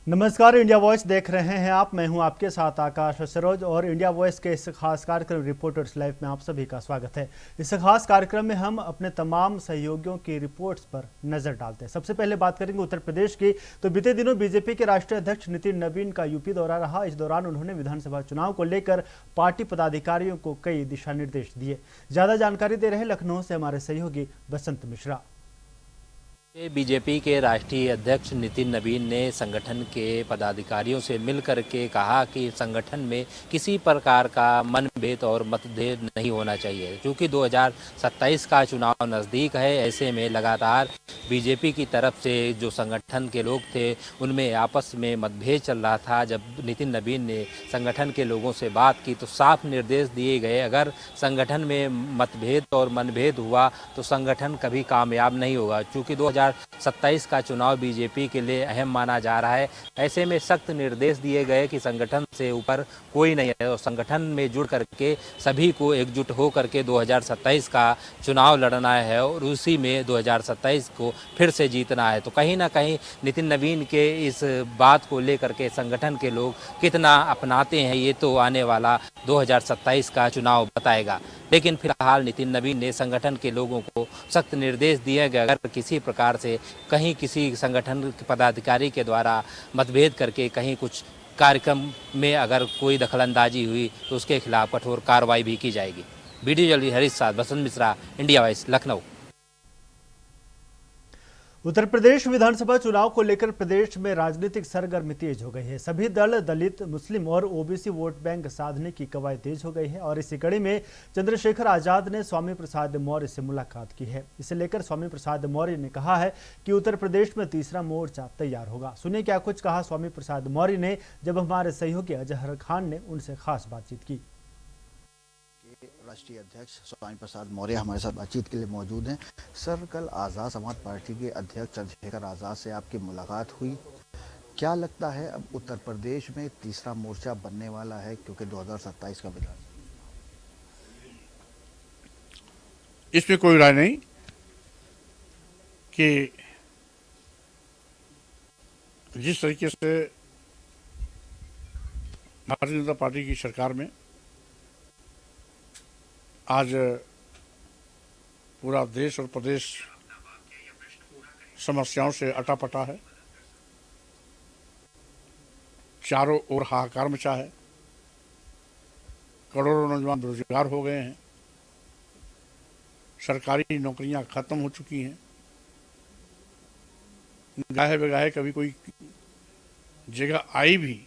नमस्कार, India voice देख रहे हैं आप। मैं हूं आपके साथ आकाश सरोज और इंडिया वॉइस के इस खास कार्यक्रम रिपोर्टर्स लाइव में आप सभी का स्वागत है। इस खास कार्यक्रम में हम अपने तमाम सहयोगियों की रिपोर्ट्स पर नजर डालते हैं। सबसे पहले बात करेंगे उत्तर प्रदेश की। तो बीते दिनों बीजेपी के राष्ट्रीय अध्यक्ष नितिन नवीन का यूपी दौरा रहा। इस दौरान उन्होंने विधानसभा चुनाव को लेकर पार्टी पदाधिकारियों को कई दिशा निर्देश दिए। ज्यादा जानकारी दे रहे हैं लखनऊ से हमारे सहयोगी बसंत मिश्रा। बीजेपी के राष्ट्रीय अध्यक्ष नितिन नवीन ने संगठन के पदाधिकारियों से मिलकर के कहा कि संगठन में किसी प्रकार का मनभेद और मतभेद नहीं होना चाहिए। क्योंकि 2027 का चुनाव नज़दीक है, ऐसे में लगातार बीजेपी की तरफ से जो संगठन के लोग थे उनमें आपस में मतभेद चल रहा था। जब नितिन नवीन ने संगठन के लोगों से बात की तो साफ निर्देश दिए गए, अगर संगठन में मतभेद और मनभेद हुआ तो संगठन कभी कामयाब नहीं होगा। चूँकि 2027 का चुनाव बीजेपी के लिए अहम माना जा रहा है, ऐसे में सख्त निर्देश दिए गए कि संगठन से ऊपर कोई नहीं है और संगठन में जुड़ करके सभी को एकजुट हो करके 2027 का चुनाव लड़ना है और उसी में 2027 को फिर से जीतना है। तो कहीं ना कहीं नितिन नवीन के इस बात को लेकर के संगठन के लोग कितना अपनाते हैं ये तो आने वाला 2027 का चुनाव बताएगा। लेकिन फिलहाल नितिन नवीन ने संगठन के लोगों को सख्त निर्देश दिए गए, अगर किसी प्रकार से कहीं किसी संगठन के पदाधिकारी के द्वारा मतभेद करके कहीं कुछ कार्यक्रम में अगर कोई दखलंदाजी हुई तो उसके खिलाफ कठोर कार्रवाई भी की जाएगी। वीडियो जर्नलिस्ट हरीश साथ बसंत मिश्रा, इंडिया वॉइस, लखनऊ। उत्तर प्रदेश विधानसभा चुनाव को लेकर प्रदेश में राजनीतिक सरगर्मी तेज हो गई है। सभी दल दलित, मुस्लिम और ओबीसी वोट बैंक साधने की कवायद तेज हो गई है और इसी कड़ी में चंद्रशेखर आजाद ने स्वामी प्रसाद मौर्य से मुलाकात की है। इसे लेकर स्वामी प्रसाद मौर्य ने कहा है कि उत्तर प्रदेश में तीसरा मोर्चा तैयार होगा। सुनिए क्या कुछ कहा स्वामी प्रसाद मौर्य ने जब हमारे सहयोगी अजहर खान ने उनसे खास बातचीत की। राष्ट्रीय अध्यक्ष स्वामी प्रसाद मौर्य हमारे साथ बातचीत के लिए मौजूद हैं। सर, कल आज़ाद समाज पार्टी के अध्यक्ष चंद्रशेखर आज़ाद से आपकी मुलाकात हुई। क्या लगता है अब उत्तर प्रदेश में तीसरा मोर्चा बनने वाला है, क्योंकि 2027 का विधान? इसमें कोई राय नहीं कि जिस तरीके से भारतीय जनता पार्टी की सरकार में आज पूरा देश और प्रदेश समस्याओं से अटापटा है, चारों ओर हाहाकार मचा है, करोड़ों नौजवान बेरोजगार हो गए हैं, सरकारी नौकरियां खत्म हो चुकी हैं, गाहे बेगाहे कभी कोई जगह आई भी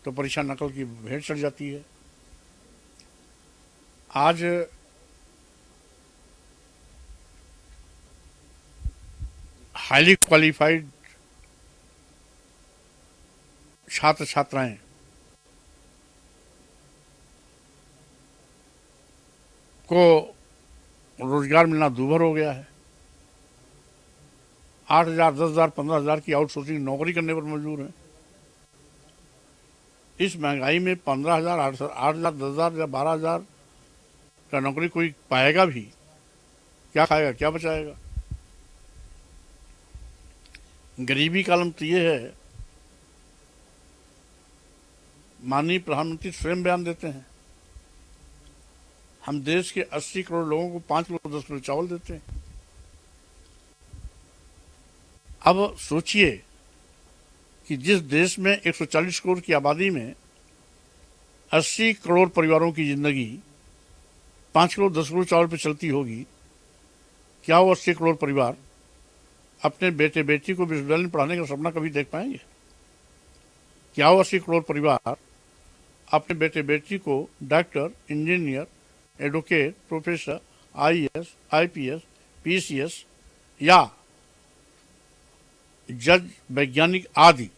तो परीक्षा नकल की भेंट चढ़ जाती है। आज हाईली क्वालिफाइड छात्र छात्राएं को रोजगार मिलना दूभर हो गया है। 8,000, 10,000, 15,000 की आउटसोर्सिंग नौकरी करने पर मजबूर हैं। इस महंगाई में 15,000, 8,000, 10,000 या 12,000 का नौकरी कोई पाएगा भी? क्या खाएगा, क्या बचाएगा? गरीबी का आलम तो ये है, माननीय प्रधानमंत्री स्वयं बयान देते हैं, हम देश के 80 करोड़ लोगों को 5 किलो 10 किलो चावल देते हैं। अब सोचिए कि जिस देश में 140 करोड़ की आबादी में 80 करोड़ परिवारों की जिंदगी 5 किलो 10 किलो चावल पे चलती होगी, क्या वो 80 करोड़ परिवार अपने बेटे बेटी को विश्वविद्यालय में पढ़ाने का सपना कभी देख पाएंगे? क्या वो 80 करोड़ परिवार अपने बेटे बेटी को doctor, engineer, advocate, professor, IAS, IPS, PCS या जज, वैज्ञानिक आदि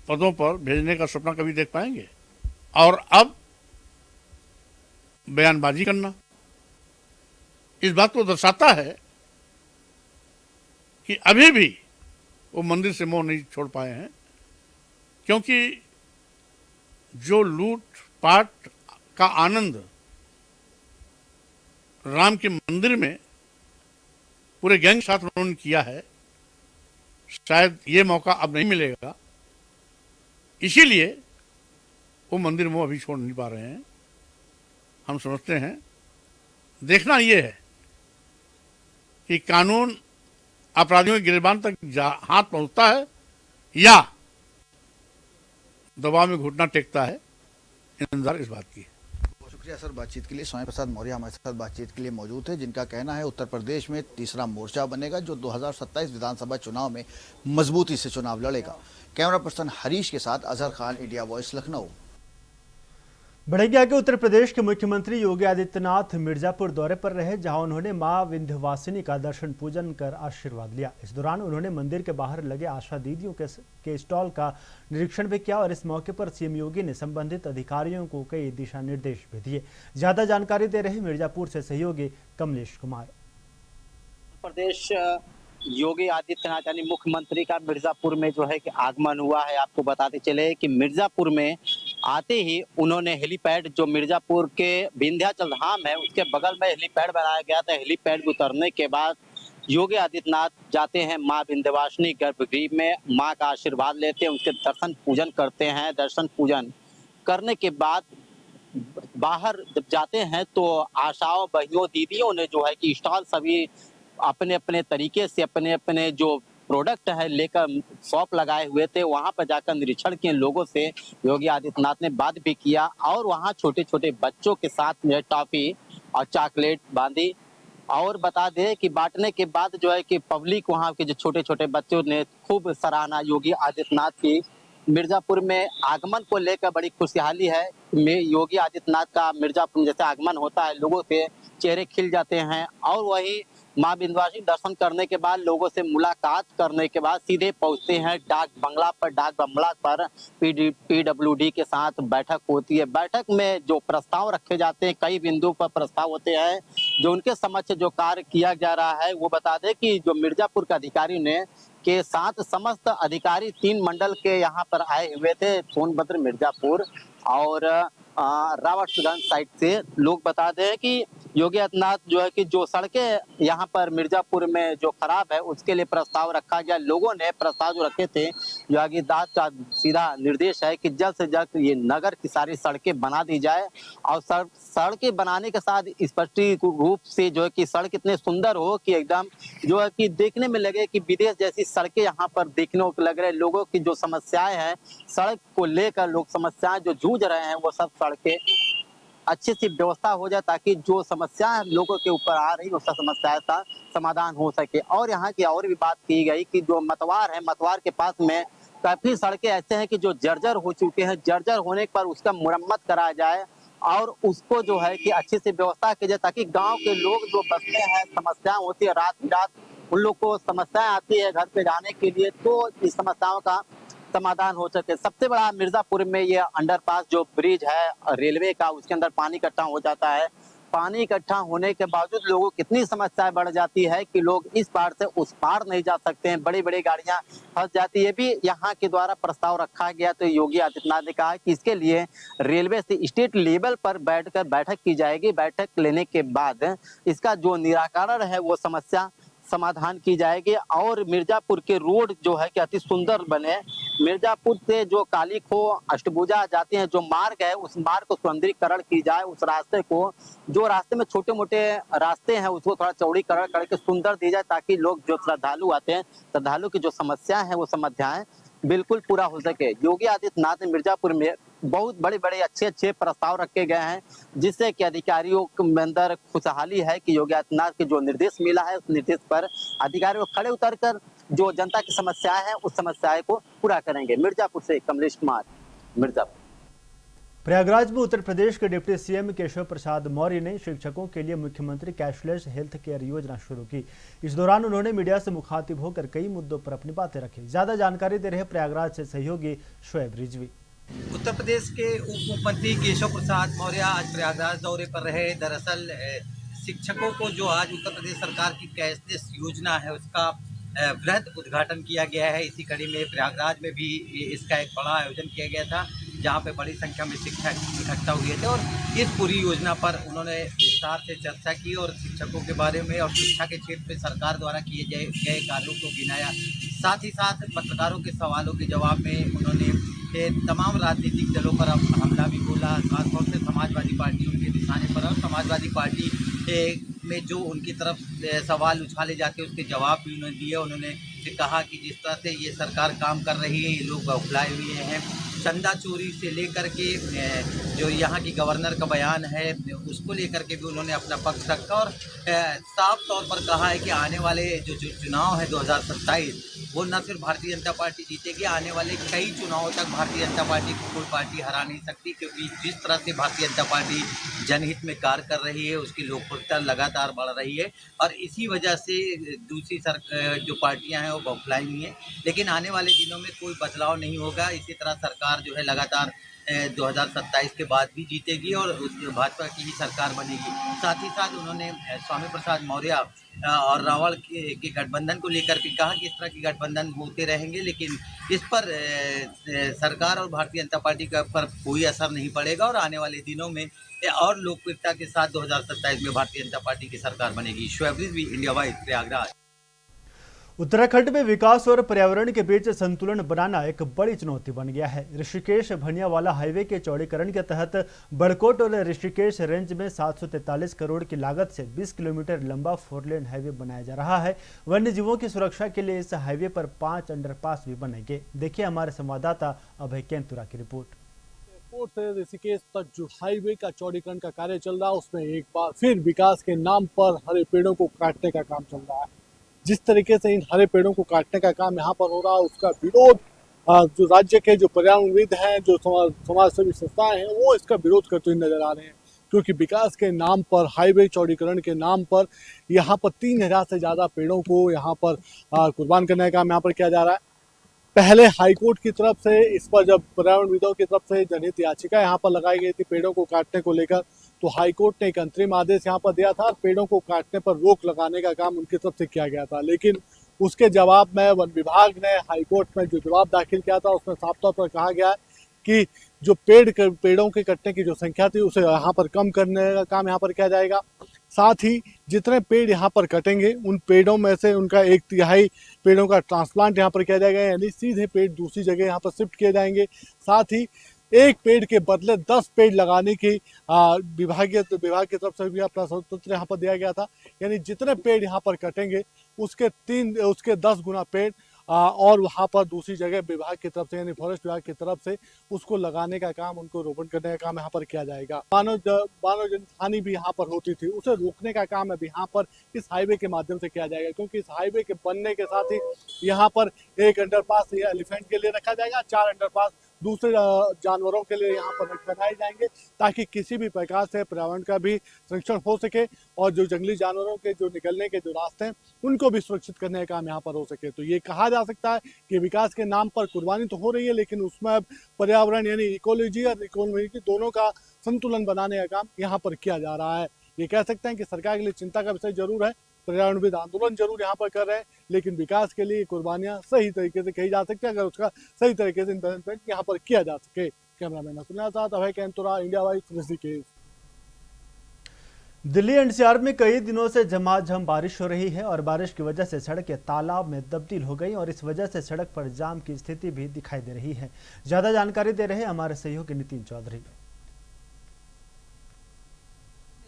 पदों पर भेजने का सपना कभी देख पाएंगे? और अब बयानबाजी करना इस बात को दर्शाता है कि अभी भी वो मंदिर से मोह नहीं छोड़ पाए हैं, क्योंकि जो लूट पाट का आनंद राम के मंदिर में पूरे गैंग साथ उन्होंने किया है, शायद ये मौका अब नहीं मिलेगा, इसीलिए वो मंदिर वो अभी छोड़ नहीं पा रहे हैं। हम समझते हैं, देखना ये है कि कानून अपराधियों के गिरबान तक हाथ पहुंचता है या दबाव में घुटना टेकता है। इंतजार इस बात की है। बहुत शुक्रिया सर बातचीत के लिए। स्वामी प्रसाद मौर्य हमारे साथ बातचीत के लिए मौजूद है, जिनका कहना है उत्तर प्रदेश में तीसरा मोर्चा बनेगा जो 2027 विधानसभा चुनाव में मजबूती से चुनाव लड़ेगा। कैमरा पर्सन हरीश के साथ अजहर खान, इंडिया वॉइस, लखनऊ। बढ़ेंगे आगे। उत्तर प्रदेश के मुख्यमंत्री योगी आदित्यनाथ मिर्जापुर दौरे पर रहे, जहां उन्होंने मां विंध्यवासिनी का दर्शन पूजन कर आशीर्वाद लिया। इस दौरान उन्होंने मंदिर के बाहर लगे आशा दीदियों के स्टॉल का निरीक्षण भी किया और इस मौके पर सीएम योगी ने संबंधित अधिकारियों को कई दिशा निर्देश भी दिए। ज्यादा जानकारी दे रहे मिर्जापुर से सहयोगी कमलेश कुमार। प्रदेश योगी आदित्यनाथ यानी मुख्यमंत्री का मिर्जापुर में जो है कि आगमन हुआ है। आपको बताते चले कि मिर्जापुर में आते ही उन्होंने हेलीपैड, जो मिर्जापुर के विंध्याचल धाम है उसके बगल में हेलीपैड बनाया गया था, हेलीपैड उतरने के बाद योगी आदित्यनाथ जाते हैं मां विंध्यवासिनी गर्भगृह में, मां का आशीर्वाद लेते हैं, उसके दर्शन पूजन करते हैं। दर्शन पूजन करने के बाद बाहर जब जाते हैं तो आशाओं, बहनों, दीदियों ने जो है कि स्टॉल सभी अपने अपने तरीके से अपने अपने जो प्रोडक्ट है लेकर शॉप लगाए हुए थे। वहां पर जाकर निरीक्षण किए लोगों से योगी आदित्यनाथ ने बात भी किया और वहां छोटे छोटे बच्चों के साथ में टॉफी और चॉकलेट बांधी। और बता दें कि बांटने के बाद जो है कि पब्लिक, वहां के जो छोटे छोटे बच्चों ने खूब सराहना योगी आदित्यनाथ की। मिर्जापुर में आगमन को लेकर बड़ी खुशहाली है। योगी आदित्यनाथ का मिर्जापुर जैसे आगमन होता है, लोगों के चेहरे खिल जाते हैं। और वही मां विंध्यवासिनी दर्शन करने के बाद, लोगों से मुलाकात करने के बाद सीधे पहुंचते हैं डाक बंगला पर। डाक बंगला पर पीडब्ल्यूडी के साथ बैठक होती है। बैठक में जो प्रस्ताव रखे जाते हैं, कई बिंदु पर प्रस्ताव होते हैं जो उनके समक्ष जो कार्य किया जा रहा है। वो बता दें कि जो मिर्जापुर के अधिकारी ने के साथ समस्त अधिकारी 3 मंडल के यहाँ पर आए हुए थे, सोनभद्र, मिर्जापुर और रावतगंज साइड से। लोग बता दें कि योगी आदित्यनाथ जो है कि जो सड़कें यहाँ पर मिर्जापुर में जो खराब है उसके लिए प्रस्ताव रखा गया। लोगों ने प्रस्ताव जो रखे थे, योगी आदित्यनाथ का सीधा निर्देश है कि जल्द से जल्द ये नगर की सारी सड़कें बना दी जाए और सड़कें बनाने के साथ स्पष्ट रूप से जो है कि सड़क इतने सुंदर हो कि एकदम जो है कि देखने में लगे कि विदेश जैसी सड़कें यहाँ पर देखने को लग रहे। लोगों की जो समस्याएं हैं, सड़क को लेकर लोग समस्याएं जो जूझ रहे हैं, वो सब सड़कें अच्छी सी व्यवस्था हो जाए ताकि जो समस्याएं लोगों के ऊपर आ रही उसका समस्याएं का समाधान हो सके। और यहाँ की और भी बात की गई कि जो मतवार है, मतवार के पास में काफी सड़कें ऐसे हैं कि जो जर्जर हो चुके हैं। जर्जर होने पर उसका मुरम्मत कराया जाए और उसको जो है कि अच्छी से व्यवस्था की जाए ताकि गाँव के लोग जो बसते हैं, समस्याएं होती है रात बिरात, उन लोग को समस्याएं आती है घर पे जाने के लिए, तो इस समस्याओं का समाधान हो सके। सबसे बड़ा मिर्जापुर में ये अंडरपास जो ब्रिज है रेलवे का, उसके अंदर पानी इकट्ठा हो जाता है। पानी इकट्ठा होने के बावजूद लोगों की कितनी समस्याएं बढ़ जाती है कि लोग इस पार से उस पार नहीं जा सकते हैं, बड़ी बड़ी गाड़ियां फंस जाती है। ये भी यहाँ के द्वारा प्रस्ताव रखा गया। तो योगी आदित्यनाथ ने कहा कि इसके लिए रेलवे से स्टेट लेवल पर बैठकर बैठक की जाएगी। बैठक लेने के बाद इसका जो निराकरण है वो समस्या समाधान की जाएगी और मिर्जापुर के रोड जो है कि अति सुंदर बने। मिर्जापुर से जो काली खो, अष्टभुजा जाते हैं जो मार्ग है, उस मार्ग को सौंदर्यीकरण की जाए। उस रास्ते को, जो रास्ते में छोटे मोटे रास्ते हैं उसको थोड़ा चौड़ीकरण करके सुंदर दी जाए ताकि लोग जो श्रद्धालु आते हैं, श्रद्धालु की जो समस्या है वो समस्याएं बिल्कुल पूरा हो सके। योगी आदित्यनाथ ने मिर्जापुर में बहुत बड़े बड़े अच्छे प्रस्ताव रखे गए हैं जिससे कि अधिकारियों के अंदर खुशहाली है कि योगी आदित्यनाथ के जो निर्देश मिला है उस निर्देश पर अधिकारियों खड़े उतरकर जो जनता की समस्याएं हैं उस समस्याएं को पूरा करेंगे। मिर्जापुर से कमलेश कुमार, मिर्जापुर। प्रयागराज में उत्तर प्रदेश के डिप्टी सीएम केशव प्रसाद मौर्य ने शिक्षकों के लिए मुख्यमंत्री कैशलेस हेल्थ केयर योजना शुरू की। इस दौरान उन्होंने मीडिया से मुखातिब होकर कई मुद्दों पर अपनी बातें रखी। ज्यादा जानकारी दे रहे प्रयागराज से सहयोगी शोएब रिजवी। उत्तर प्रदेश के उप मुख्यमंत्री केशव प्रसाद मौर्य आज प्रयागराज दौरे पर रहे। दरअसल शिक्षकों को जो आज उत्तर प्रदेश सरकार की कैशलेस योजना है उसका वृहद उद्घाटन किया गया है। इसी कड़ी में प्रयागराज में भी इसका एक बड़ा आयोजन किया गया था जहां पे बड़ी संख्या में शिक्षक इकट्ठा हुए थे और इस पूरी योजना पर उन्होंने विस्तार से चर्चा की और शिक्षकों के बारे में और शिक्षा के क्षेत्र में सरकार द्वारा किए गए कार्यों को गिनाया। साथ ही साथ पत्रकारों के सवालों के जवाब में उन्होंने तमाम राजनीतिक दलों पर हमला भी बोला, खासतौर से समाजवादी पार्टी उनके निशाने पर, और समाजवादी पार्टी में जो उनकी तरफ सवाल उछाले जाते हैं उसके जवाब भी उन्होंने दिए। उन्होंने कहा कि जिस तरह से ये सरकार काम कर रही है, ये लोग बौखलाए हुए हैं। चंदा चोरी से लेकर के जो यहाँ की गवर्नर का बयान है उसको लेकर के भी उन्होंने अपना पक्ष रखा, और साफ तौर पर कहा है कि आने वाले जो चुनाव है 2027 वो न सिर्फ भारतीय जनता पार्टी जीतेगी, आने वाले कई चुनावों तक भारतीय जनता पार्टी को कोई पार्टी हरा नहीं सकती, क्योंकि जिस तरह से भारतीय जनता पार्टी जनहित में कार्य कर रही है उसकी लोकप्रियता लगातार बढ़ रही है, और इसी वजह से दूसरी जो पार्टियां हैं वो बौखलाई हुई हैं। लेकिन आने वाले दिनों में कोई बदलाव नहीं होगा, इसी तरह सरकार जो है लगातार 2027 के बाद भी जीतेगी और भाजपा की ही सरकार बनेगी। साथ ही साथ उन्होंने स्वामी प्रसाद मौर्य और रावण के गठबंधन को लेकर के कहा कि इस तरह के गठबंधन होते रहेंगे, लेकिन इस पर सरकार और भारतीय जनता पार्टी का पर कोई असर नहीं पड़ेगा, और आने वाले दिनों में और लोकप्रियता के साथ 2027 में भारतीय जनता पार्टी की सरकार बनेगी। Shoaib Rizvi, India wise, Prayagraj. उत्तराखंड में विकास और पर्यावरण के बीच संतुलन बनाना एक बड़ी चुनौती बन गया है। ऋषिकेश भनियावाला हाईवे के चौड़ीकरण के तहत बड़कोट और ऋषिकेश रेंज में 743 करोड़ की लागत से 20 किलोमीटर लंबा 4 लेन हाईवे बनाया जा रहा है। वन्य जीवों की सुरक्षा के लिए इस हाईवे पर 5 अंडरपास भी बनेंगे। देखिए हमारे संवाददाता अभय केंतुरा की रिपोर्ट। एयरपोर्ट से ऋषिकेश तक जो हाईवे का चौड़ीकरण का कार्य चल रहा है उसमें एक बार फिर विकास के नाम पर हरे पेड़ों को काटने का काम चल रहा है। जिस तरीके से इन हरे पेड़ों को काटने का काम यहाँ पर हो रहा है उसका विरोध जो राज्य के जो पर्यावरणविद हैं, जो समाज सेवी संस्थाएं हैं, वो इसका विरोध करते हुए नजर आ रहे हैं, क्योंकि विकास के नाम पर, हाईवे चौड़ीकरण के नाम पर यहाँ पर 3000 से ज़्यादा पेड़ों को यहाँ पर कुर्बान करने का काम यहाँ पर किया जा रहा है। पहले हाईकोर्ट की तरफ से इस पर जब पर्यावरणविदों की तरफ से जनहित याचिका यहाँ पर लगाई गई थी पेड़ों को काटने को लेकर, तो हाईकोर्ट ने एक अंतरिम आदेश यहाँ पर दिया था और पेड़ों को काटने पर रोक लगाने का काम उनकी तरफ से किया गया था। लेकिन उसके जवाब में वन विभाग ने हाईकोर्ट में जो जवाब दाखिल किया था उसमें साफ तौर पर कहा गया कि जो पेड़ों के कटने की जो संख्या थी उसे यहाँ पर कम करने का काम यहाँ पर किया जाएगा। साथ ही जितने पेड़ यहाँ पर कटेंगे उन पेड़ों में से उनका 1/3 पेड़ों का ट्रांसप्लांट यहाँ पर किया जाएगा, यानी सीधे पेड़ दूसरी जगह यहाँ पर शिफ्ट किए जाएंगे। साथ ही एक पेड़ के बदले 10 पेड़ लगाने की विभाग की तरफ से भी अपना स्वतंत्र यहाँ पर दिया गया था, यानी जितने पेड़ यहाँ पर कटेंगे उसके 10 गुना पेड़ और वहाँ पर दूसरी जगह विभाग की तरफ से, यानी फॉरेस्ट विभाग की तरफ से उसको लगाने का काम, उनको रोपण करने का काम यहाँ पर किया जाएगा। मानव हानि भी यहाँ पर होती थी, उसे रोकने का काम अब यहाँ पर इस हाईवे के माध्यम से किया जाएगा, क्योंकि इस हाईवे के बनने के साथ ही यहाँ पर एक अंडरपास एलिफेंट के लिए रखा जाएगा, 4 अंडरपास दूसरे जानवरों के लिए यहाँ पर बनाए जाएंगे, ताकि किसी भी प्रकार से पर्यावरण का भी संरक्षण हो सके और जो जंगली जानवरों के जो निकलने के जो रास्ते हैं उनको भी सुरक्षित करने का काम यहाँ पर हो सके। तो ये कहा जा सकता है कि विकास के नाम पर कुर्बानी तो हो रही है, लेकिन उसमें अब पर्यावरण यानी इकोलॉजी और इकोनॉमी दोनों का संतुलन बनाने का काम यहाँ पर किया जा रहा है। ये कह सकते हैं कि सरकार के लिए चिंता का विषय जरूर है, पर्यावरणविद आंदोलन जरूर यहाँ पर कर रहे हैं, लेकिन विकास के लिए कुर्बानियां सही तरीके से कही जा सकती है अगर उसका सही तरीके से इम्प्लीमेंट यहाँ पर किया जा सके। कैमरामैन असुल साथ Abhay Kentura, India wise, Rishikesh. Delhi NCR में कई दिनों से झमाझम बारिश हो रही है और बारिश की वजह से सड़कें तालाब में तब्दील हो गई और इस वजह से सड़क पर जाम की स्थिति भी दिखाई दे रही है। ज्यादा जानकारी दे रहे हैं हमारे सहयोगी नितिन चौधरी।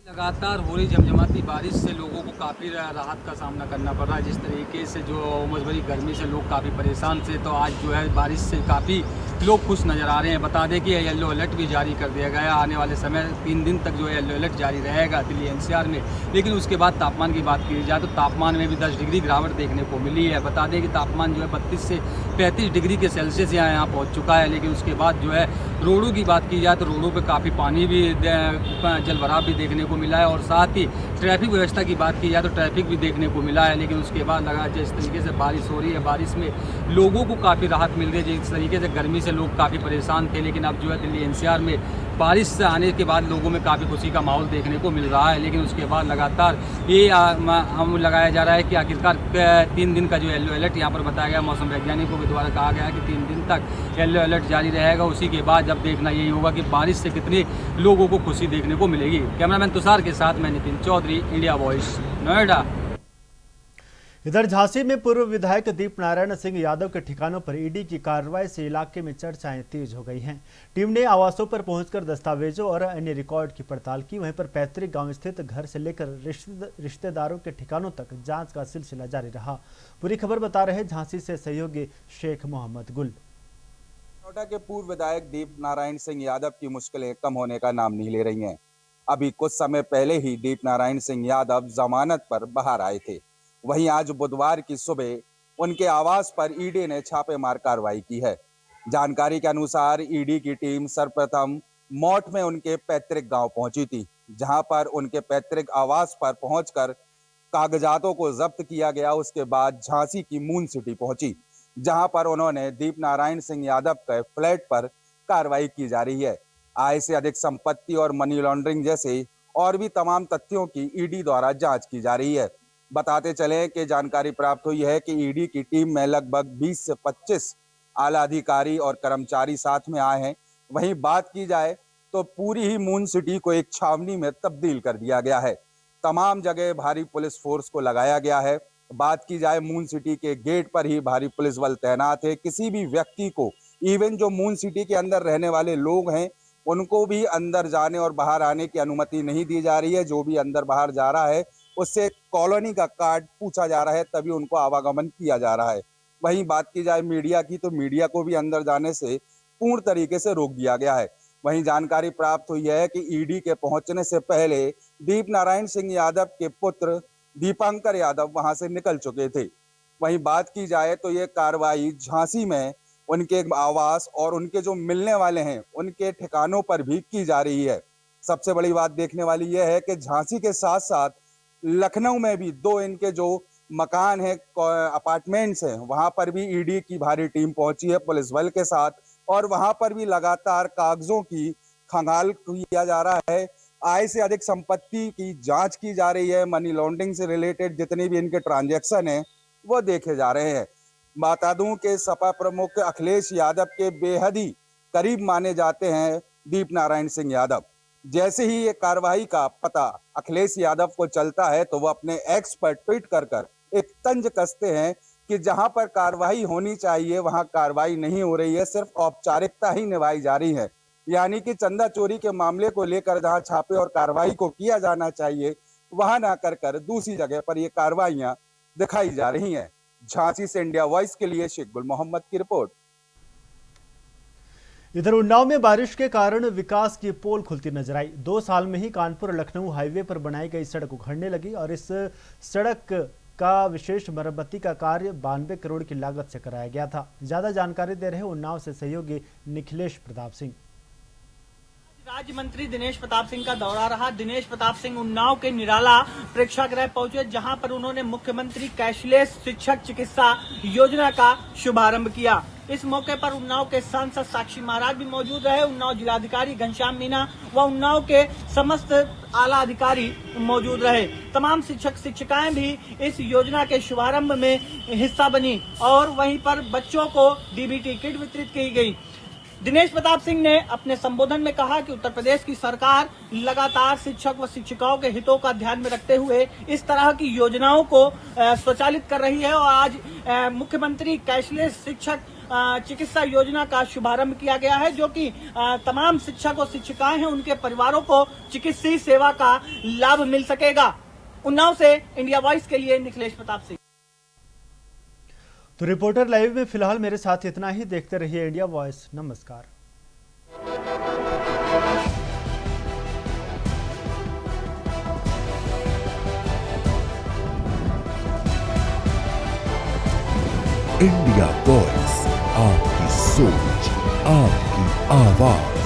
लगातार हो रही झमझमाती बारिश से लोगों को काफ़ी राहत का सामना करना पड़ रहा है। जिस तरीके से जो उमस भरी गर्मी से लोग काफ़ी परेशान थे, तो आज जो है बारिश से काफ़ी लोग खुश नज़र आ रहे हैं। बता दें कि येलो अलर्ट भी जारी कर दिया गया। आने वाले समय 3 दिन तक जो है येलो अलर्ट जारी रहेगा दिल्ली एनसीआर में। लेकिन उसके बाद तापमान की बात की जाए तो तापमान में भी 10 डिग्री गिरावट देखने को मिली है। बता दें कि तापमान जो है 32 से 35 डिग्री के सेल्सियस यहाँ पहुँच चुका है। लेकिन उसके बाद जो है रोडों की बात की जाए तो रोडों पर काफ़ी पानी भी, जलभराव भी देखने को मिला है और साथ ही ट्रैफिक व्यवस्था की बात की जाए तो ट्रैफिक भी देखने को मिला है। लेकिन उसके बाद लगा जिस तरीके से बारिश हो रही है, बारिश में लोगों को काफ़ी राहत मिल रही है। जिस तरीके से गर्मी से लोग काफ़ी परेशान थे, लेकिन अब जो है दिल्ली एनसीआर में बारिश से आने के बाद लोगों में काफ़ी खुशी का माहौल देखने को मिल रहा है। लेकिन उसके बाद लगातार ये हम लगाया जा रहा है कि आखिरकार 3 दिन का जो येलो अलर्ट यहाँ पर बताया गया, मौसम वैज्ञानिकों के द्वारा कहा गया है कि 3 दिन तक येलो अलर्ट जारी रहेगा। उसी के बाद जब देखना यही होगा कि बारिश से कितने लोगों को खुशी देखने को मिलेगी। कैमरामैन तुषार के साथ मैं नितिन चौधरी, इंडिया वॉइस, नोएडा। इधर झांसी में पूर्व विधायक दीप नारायण सिंह यादव के ठिकानों पर ईडी की कार्रवाई से इलाके में चर्चाएं तेज हो गई हैं। टीम ने आवासों पर पहुंचकर दस्तावेजों और अन्य रिकॉर्ड की पड़ताल की। वहीं पर पैतृक गांव स्थित घर से लेकर रिश्तेदारों के ठिकानों तक जांच का सिलसिला जारी रहा। पूरी खबर बता रहे झांसी से सहयोगी शेख मोहम्मद गुल। नोएडा के पूर्व विधायक दीप नारायण सिंह यादव की मुश्किलें कम होने का नाम नहीं ले रही हैं। अभी कुछ समय पहले ही दीप नारायण सिंह यादव जमानत पर बाहर आए थे। वहीं आज बुधवार की सुबह उनके आवास पर ईडी ने छापेमार कार्रवाई की है। जानकारी के अनुसार ईडी की टीम सर्वप्रथम मौठ में उनके पैतृक गांव पहुंची थी, जहां पर उनके पैतृक आवास पर पहुंचकर कागजातों को जब्त किया गया। उसके बाद झांसी की मून सिटी पहुंची, जहां पर उन्होंने दीप नारायण सिंह यादव के फ्लैट पर कार्रवाई की जा रही है। आय से अधिक संपत्ति और मनी लॉन्ड्रिंग जैसे और भी तमाम तथ्यों की ईडी द्वारा जांच की जा रही है। बताते चले कि जानकारी प्राप्त हुई है कि ईडी की टीम में लगभग 20 से 25 आला अधिकारी और कर्मचारी साथ में आए हैं। वहीं बात की जाए तो पूरी ही मून सिटी को एक छावनी में तब्दील कर दिया गया है। तमाम जगह भारी पुलिस फोर्स को लगाया गया है। बात की जाए मून सिटी के गेट पर ही भारी पुलिस बल तैनात है। किसी भी व्यक्ति को, इवन जो मून सिटी के अंदर रहने वाले लोग हैं, उनको भी अंदर जाने और बाहर आने की अनुमति नहीं दी जा रही है। जो भी अंदर बाहर जा रहा है उससे कॉलोनी का कार्ड पूछा जा रहा है, तभी उनको आवागमन किया जा रहा है। वहीं बात की जाए मीडिया की, तो मीडिया को भी अंदर जाने से पूर्ण तरीके से रोक दिया गया है। वहीं जानकारी प्राप्त हुई है कि ईडी के पहुंचने से पहले दीप नारायण सिंह यादव के पुत्र दीपांकर यादव वहां से निकल चुके थे। वहीं बात की जाए तो ये कार्रवाई झांसी में उनके आवास और उनके जो मिलने वाले हैं उनके ठिकानों पर भी की जा रही है। सबसे बड़ी बात देखने वाली यह है कि झांसी के साथ साथ लखनऊ में भी 2 इनके जो मकान है, अपार्टमेंट्स हैं, वहां पर भी ईडी की भारी टीम पहुंची है पुलिस बल के साथ, और वहां पर भी लगातार कागजों की खंगाल किया जा रहा है। आय से अधिक संपत्ति की जांच की जा रही है। मनी लॉन्ड्रिंग से रिलेटेड जितने भी इनके ट्रांजैक्शन हैं वो देखे जा रहे हैं। बता दूं कि सपा प्रमुख अखिलेश यादव के बेहद ही करीब माने जाते हैं दीप नारायण सिंह यादव। जैसे ही ये कार्रवाई का पता अखिलेश यादव को चलता है तो वो अपने एक्स पर ट्वीट कर एक तंज कसते हैं कि जहां पर कार्रवाई होनी चाहिए वहां कार्रवाई नहीं हो रही है, सिर्फ औपचारिकता ही निभाई जा रही है। यानी कि चंदा चोरी के मामले को लेकर जहां छापे और कार्रवाई को किया जाना चाहिए वहां ना कर दूसरी जगह पर ये कार्रवाइयां दिखाई जा रही हैं। झांसी से इंडिया वॉइस के लिए शेख गुल मोहम्मद की रिपोर्ट। इधर उन्नाव में बारिश के कारण विकास की पोल खुलती नजर आई। 2 साल में ही कानपुर लखनऊ हाईवे पर बनाई गई सड़क उखड़ने लगी और इस सड़क का विशेष मरम्मती का कार्य 92 करोड़ की लागत से कराया गया था। ज्यादा जानकारी दे रहे उन्नाव से सहयोगी निखिलेश प्रताप सिंह। राज्य मंत्री दिनेश प्रताप सिंह का दौरा रहा। दिनेश प्रताप सिंह उन्नाव के निराला प्रेक्षागृह पहुंचे, जहां पर उन्होंने मुख्यमंत्री कैशलेस शिक्षक चिकित्सा योजना का शुभारंभ किया। इस मौके पर उन्नाव के सांसद साक्षी महाराज भी मौजूद रहे। उन्नाव जिलाधिकारी घनश्याम मीना व उन्नाव के समस्त आला अधिकारी मौजूद रहे। तमाम शिक्षक शिक्षिकाएं भी इस योजना के शुभारंभ में हिस्सा बनी और वहीं पर बच्चों को डीबीटी किट वितरित की गई। दिनेश प्रताप सिंह ने अपने संबोधन में कहा कि उत्तर प्रदेश की सरकार लगातार शिक्षक व शिक्षिकाओं के हितों का ध्यान में रखते हुए इस तरह की योजनाओं को स्वचालित कर रही है और आज मुख्यमंत्री कैशलेस शिक्षक चिकित्सा योजना का शुभारंभ किया गया है, जो कि तमाम शिक्षक और शिक्षिकाएं हैं उनके परिवारों को चिकित्सीय सेवा का लाभ मिल सकेगा। उन्नाव से इंडिया वॉइस के लिए निखिलेश प्रताप सिंह। तो रिपोर्टर लाइव में फिलहाल मेरे साथ इतना ही। देखते रहिए इंडिया वॉइस। नमस्कार। इंडिया वॉइस, आपकी सोच, आपकी आवाज।